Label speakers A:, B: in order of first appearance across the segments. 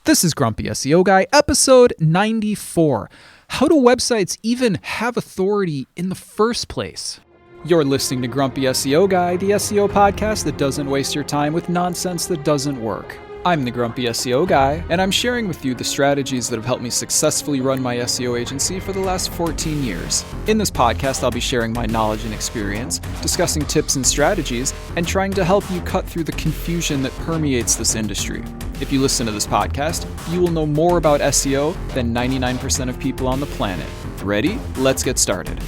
A: This is Grumpy SEO Guy, episode 94. How do websites even have authority in the first place? You're listening to Grumpy SEO Guy, the SEO podcast that doesn't waste your time with nonsense that doesn't work. I'm the Grumpy SEO Guy, and I'm sharing with you the strategies that have helped me successfully run my SEO agency for the last 14 years. In this podcast, I'll be sharing my knowledge and experience, discussing tips and strategies, and trying to help you cut through the confusion that permeates this industry. If you listen to this podcast, you will know more about SEO than 99% of people on the planet. Ready? Let's get started.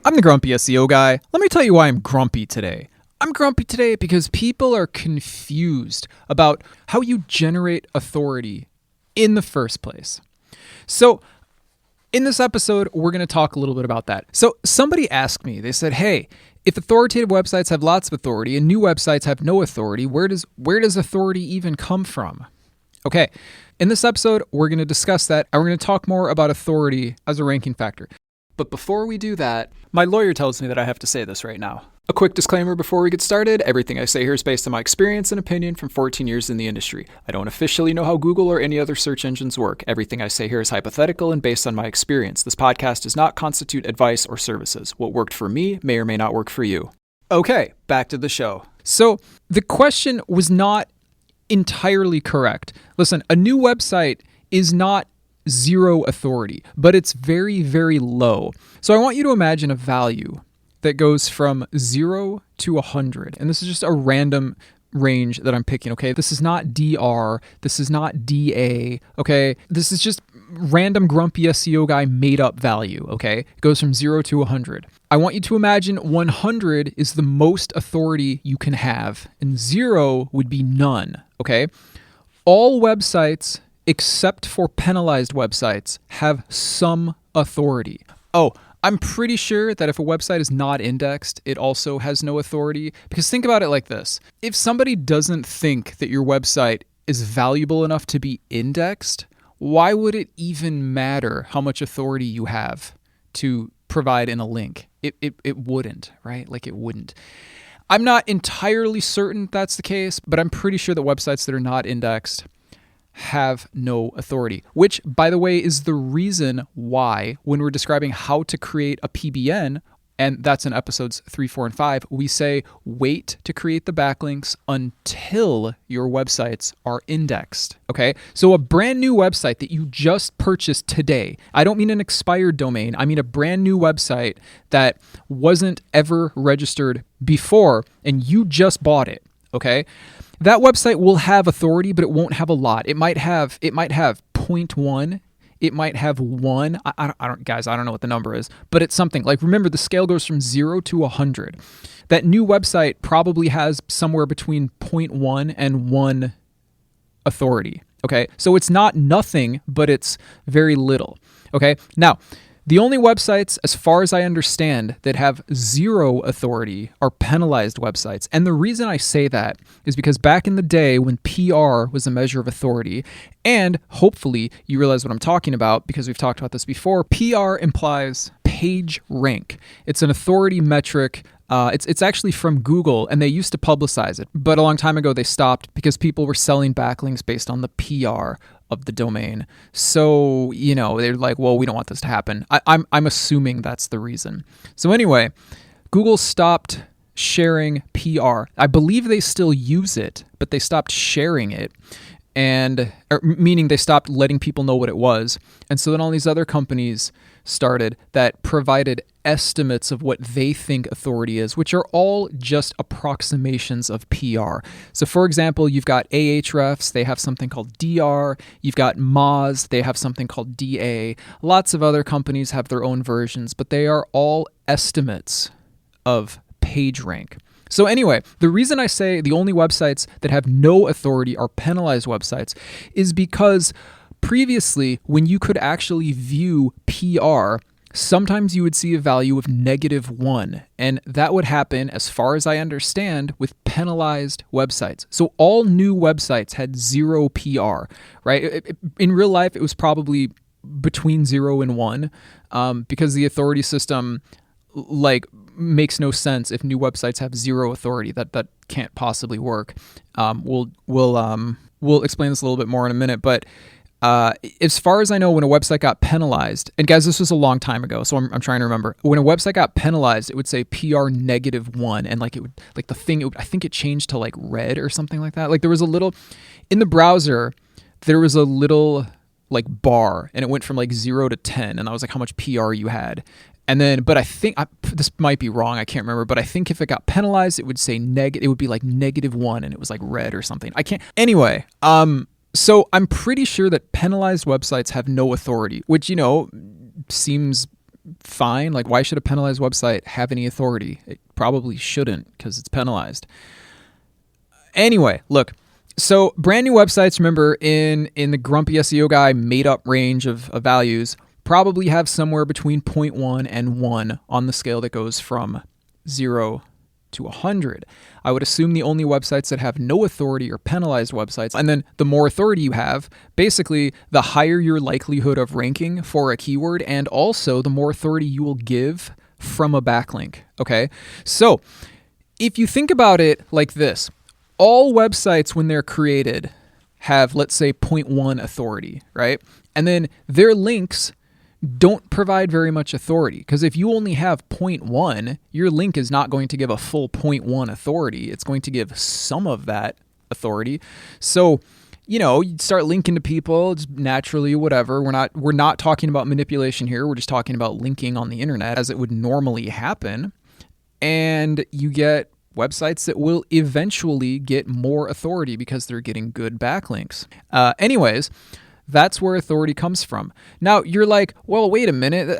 A: I'm the Grumpy SEO Guy. Let me tell you why I'm grumpy today. I'm grumpy today because people are confused about how you generate authority in the first place. So in this episode, we're going to talk a little bit about that. So somebody asked me, they said, hey, if authoritative websites have lots of authority and new websites have no authority, where does authority even come from? Okay, in this episode, we're going to discuss that, and we're going to talk more about authority as a ranking factor. But before we do that, my lawyer tells me that I have to say this right now. A quick disclaimer before we get started, everything I say here is based on my experience and opinion from 14 years in the industry. I don't officially know how Google or any other search engines work. Everything I say here is hypothetical and based on my experience. This podcast does not constitute advice or services. What worked for me may or may not work for you. Okay, back to the show. So the question was not entirely correct. Listen, a new website is not zero authority, but it's very, very low. So I want you to imagine a value that goes from 0 to 100. And this is just a random range that I'm picking, okay? This is not DR. This is not DA, okay? This is just random Grumpy SEO Guy made up value, okay? It goes from 0 to 100. I want you to imagine 100 is the most authority you can have, and 0 would be none, okay? All websites except for penalized websites have some authority. Oh, I'm pretty sure that if a website is not indexed, it also has no authority. Because think about it like this. If somebody doesn't think that your website is valuable enough to be indexed, why would it even matter how much authority you have to provide in a link? It wouldn't, right? Like it wouldn't. I'm not entirely certain that's the case, but I'm pretty sure that websites that are not indexed have no authority, which, by the way, is the reason why when we're describing how to create a PBN, and that's in episodes 3, 4, and 5, we say wait to create the backlinks until your websites are indexed, okay? So a brand new website that you just purchased today, I don't mean an expired domain, I mean a brand new website that wasn't ever registered before and you just bought it, okay? That website will have authority, but it won't have a lot. It might have 0.1. It might have 1. I don't know what the number is, but it's something. Like, remember, the scale goes from 0 to 100. That new website probably has somewhere between 0.1 and 1 authority. Okay, so it's not nothing, but it's very little. Okay, now, the only websites, as far as I understand, that have 0 authority are penalized websites. And the reason I say that is because back in the day when PR was a measure of authority, and hopefully you realize what I'm talking about because we've talked about this before, PR implies page rank. It's an authority metric. It's actually from Google, and they used to publicize it. But a long time ago, they stopped because people were selling backlinks based on the PR of the domain. So, they're like, well, we don't want this to happen. I'm assuming that's the reason. So anyway, Google stopped sharing PR. I believe they still use it, but they stopped sharing it. Meaning they stopped letting people know what it was. And so then all these other companies started that provided estimates of what they think authority is, which are all just approximations of PR. So for example, you've got Ahrefs, they have something called DR. You've got Moz, they have something called DA. Lots of other companies have their own versions, but they are all estimates of page rank. So anyway, the reason I say the only websites that have no authority are penalized websites is because previously, when you could actually view PR, sometimes you would see a value of -1, and that would happen, as far as I understand, with penalized websites. So all new websites had 0 PR, right? In real life, it was probably between 0 and 1 because the authority system, makes no sense if new websites have 0 authority. That can't possibly work. We'll we'll explain this a little bit more in a minute, but as far as I know, when a website got penalized, and guys, this was a long time ago, so I'm trying to remember. When a website got penalized, it would say PR -1, and like it would, like the thing, I think it changed to like red or something like that. Like there was a little, in the browser, there was a little like bar, and it went from like 0 to 10, and that was like how much PR you had. And then, but I think, this might be wrong, I can't remember, but I think if it got penalized, it would say it would be like -1, and it was like red or something. Anyway, so I'm pretty sure that penalized websites have no authority, which, seems fine. Like, why should a penalized website have any authority? It probably shouldn't, because it's penalized. Anyway, look, so brand new websites, remember, in the Grumpy SEO Guy made up range of values, probably have somewhere between 0.1 and 1 on the scale that goes from 0 to 100. I would assume the only websites that have no authority are penalized websites. And then the more authority you have, basically the higher your likelihood of ranking for a keyword, and also the more authority you will give from a backlink. Okay. So if you think about it like this, all websites when they're created have, let's say, 0.1 authority, right? And then their links don't provide very much authority, because if you only have 0.1, your link is not going to give a full 0.1 authority. It's going to give some of that authority. So, you'd start linking to people, just naturally, whatever. We're not talking about manipulation here. We're just talking about linking on the internet as it would normally happen. And you get websites that will eventually get more authority because they're getting good backlinks. Anyways, that's where authority comes from. Now you're like, well, wait a minute,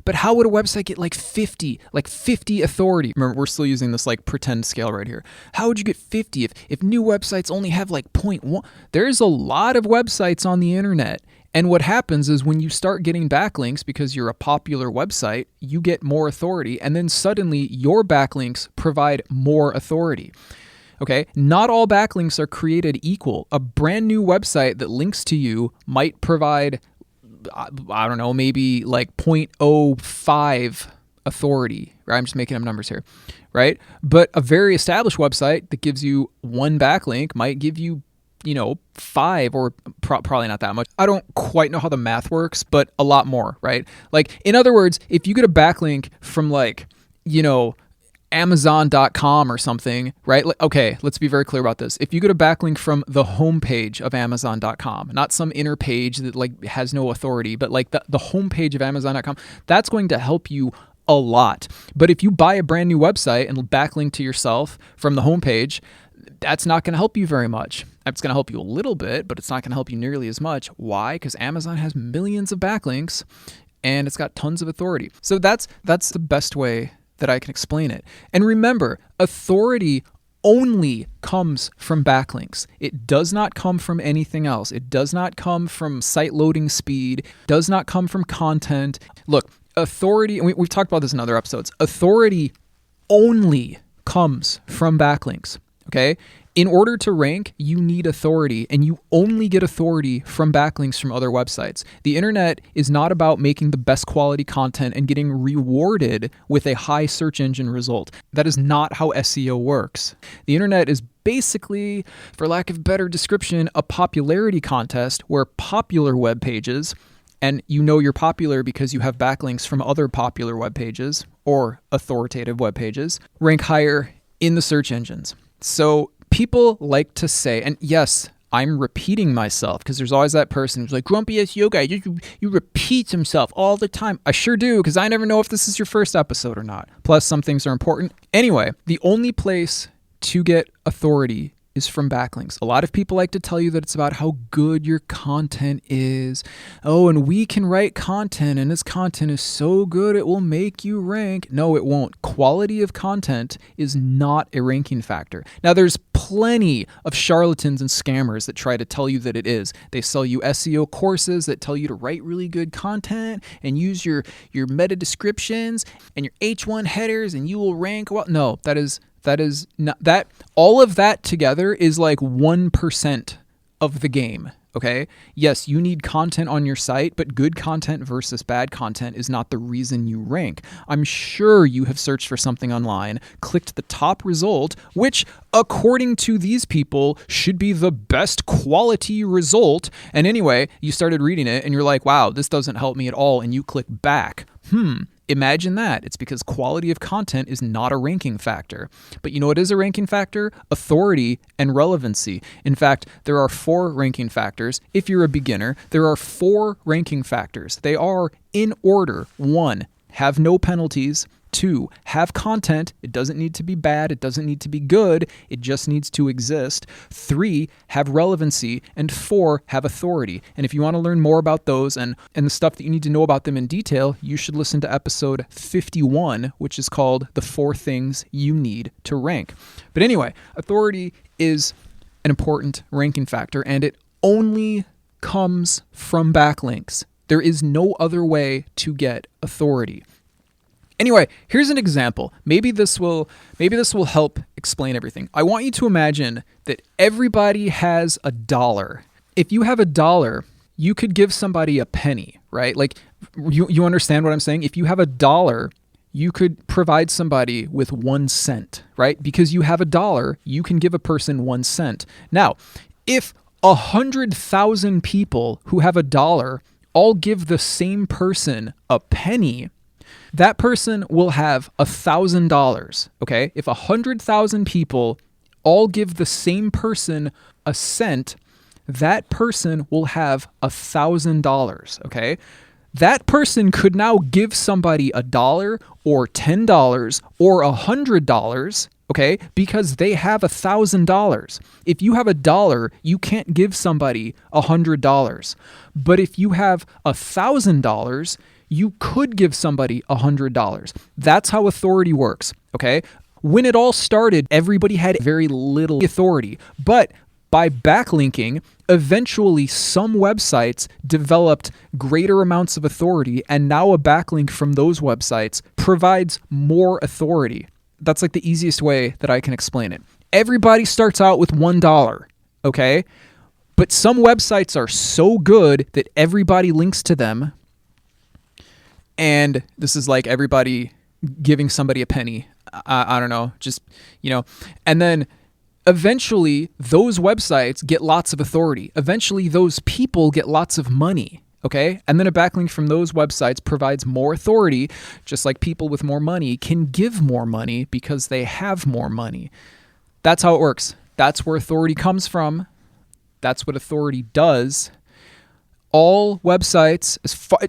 A: but how would a website get like 50 authority? Remember, we're still using this like pretend scale right here. How would you get 50 if new websites only have like 0.1? There's a lot of websites on the internet. And what happens is when you start getting backlinks because you're a popular website, you get more authority, and then suddenly your backlinks provide more authority. Okay, not all backlinks are created equal. A brand new website that links to you might provide, I don't know, maybe like 0.05 authority, right? I'm just making up numbers here, right? But a very established website that gives you one backlink might give you, 5 or probably not that much. I don't quite know how the math works, but a lot more, right? Like, in other words, if you get a backlink from like, Amazon.com or something, right? Okay, let's be very clear about this. If you get a backlink from the homepage of Amazon.com, not some inner page that like has no authority, but like the homepage of Amazon.com, that's going to help you a lot. But if you buy a brand new website and backlink to yourself from the homepage, that's not going to help you very much. It's going to help you a little bit, but it's not going to help you nearly as much. Why? Because Amazon has millions of backlinks and it's got tons of authority. So that's the best way that I can explain it. And remember, authority only comes from backlinks. It does not come from anything else. It does not come from site loading speed, does not come from content. Look, authority, and we've talked about this in other episodes, authority only comes from backlinks, okay? In order to rank, you need authority, and you only get authority from backlinks from other websites. The internet is not about making the best quality content and getting rewarded with a high search engine result. That is not how SEO works. The internet is basically, for lack of a better description, a popularity contest where popular web pages, and you're popular because you have backlinks from other popular web pages or authoritative web pages, rank higher in the search engines. So people like to say, and yes, I'm repeating myself because there's always that person who's like, Grumpy SEO Guy, you repeat himself all the time. I sure do, because I never know if this is your first episode or not. Plus, some things are important. Anyway, the only place to get authority is from backlinks. A lot of people like to tell you that it's about how good your content is. Oh, and we can write content, and this content is so good it will make you rank. No, it won't. Quality of content is not a ranking factor. Now, there's plenty of charlatans and scammers that try to tell you that it is. They sell you SEO courses that tell you to write really good content and use your meta descriptions and your H1 headers and you will rank well. No, that is not that. All of that together is like 1% of the game. Okay. Yes, you need content on your site, but good content versus bad content is not the reason you rank. I'm sure you have searched for something online, clicked the top result, which according to these people should be the best quality result. And anyway, you started reading it and you're like, wow, this doesn't help me at all. And you click back. Imagine that. It's because quality of content is not a ranking factor. But you know what is a ranking factor? Authority and relevancy. In fact, there are 4 ranking factors. If you're a beginner, there are 4 ranking factors. They are in order. 1, have no penalties. 2, have content. It doesn't need to be bad. It doesn't need to be good. It just needs to exist. 3, have relevancy. And 4, have authority. And if you want to learn more about those and the stuff that you need to know about them in detail, you should listen to episode 51, which is called The 4 Things You Need to Rank. But anyway, authority is an important ranking factor, and it only comes from backlinks. There is no other way to get authority. Anyway, here's an example. Maybe this will help explain everything. I want you to imagine that everybody has $1. If you have $1, you could give somebody a penny, right? Like you understand what I'm saying? If you have $1, you could provide somebody with 1 cent, right? Because you have $1, you can give a person 1 cent. Now, if 100,000 people who have $1 all give the same person a penny, that person will have $1,000, okay? If 100,000 people all give the same person a cent, that person will have $1,000, okay? That person could now give somebody $1 or $10 or $100, okay? Because they have $1,000. If you have $1, you can't give somebody $100. But if you have $1,000, you could give somebody $100. That's how authority works, okay? When it all started, everybody had very little authority. But by backlinking, eventually some websites developed greater amounts of authority, and now a backlink from those websites provides more authority. That's like the easiest way that I can explain it. Everybody starts out with $1, okay? But some websites are so good that everybody links to them. And this is like everybody giving somebody a penny. I don't know, just, and then eventually those websites get lots of authority. Eventually those people get lots of money, okay? And then a backlink from those websites provides more authority, just like people with more money can give more money because they have more money. That's how it works. That's where authority comes from. That's what authority does. All websites,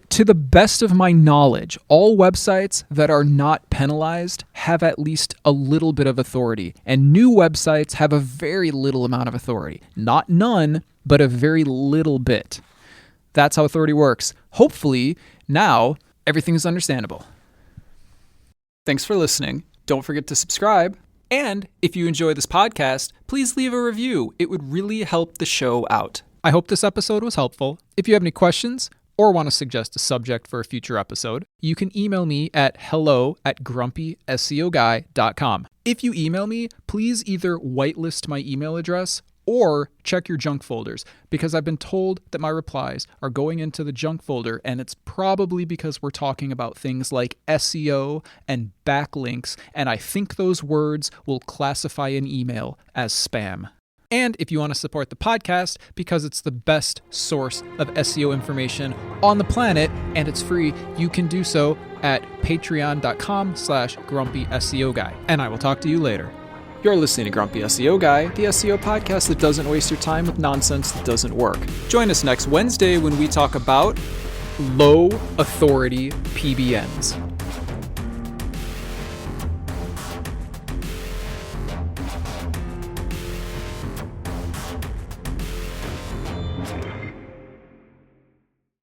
A: to the best of my knowledge, all websites that are not penalized have at least a little bit of authority. And new websites have a very little amount of authority. Not none, but a very little bit. That's how authority works. Hopefully, now everything is understandable. Thanks for listening. Don't forget to subscribe. And if you enjoy this podcast, please leave a review. It would really help the show out. I hope this episode was helpful. If you have any questions or want to suggest a subject for a future episode, you can email me at hello@grumpyseoguy.com. If you email me, please either whitelist my email address or check your junk folders, because I've been told that my replies are going into the junk folder, and it's probably because we're talking about things like SEO and backlinks, and I think those words will classify an email as spam. And if you want to support the podcast, because it's the best source of SEO information on the planet and it's free, you can do so at patreon.com/grumpySEOguy. And I will talk to you later. You're listening to Grumpy SEO Guy, the SEO podcast that doesn't waste your time with nonsense that doesn't work. Join us next Wednesday when we talk about low authority PBNs.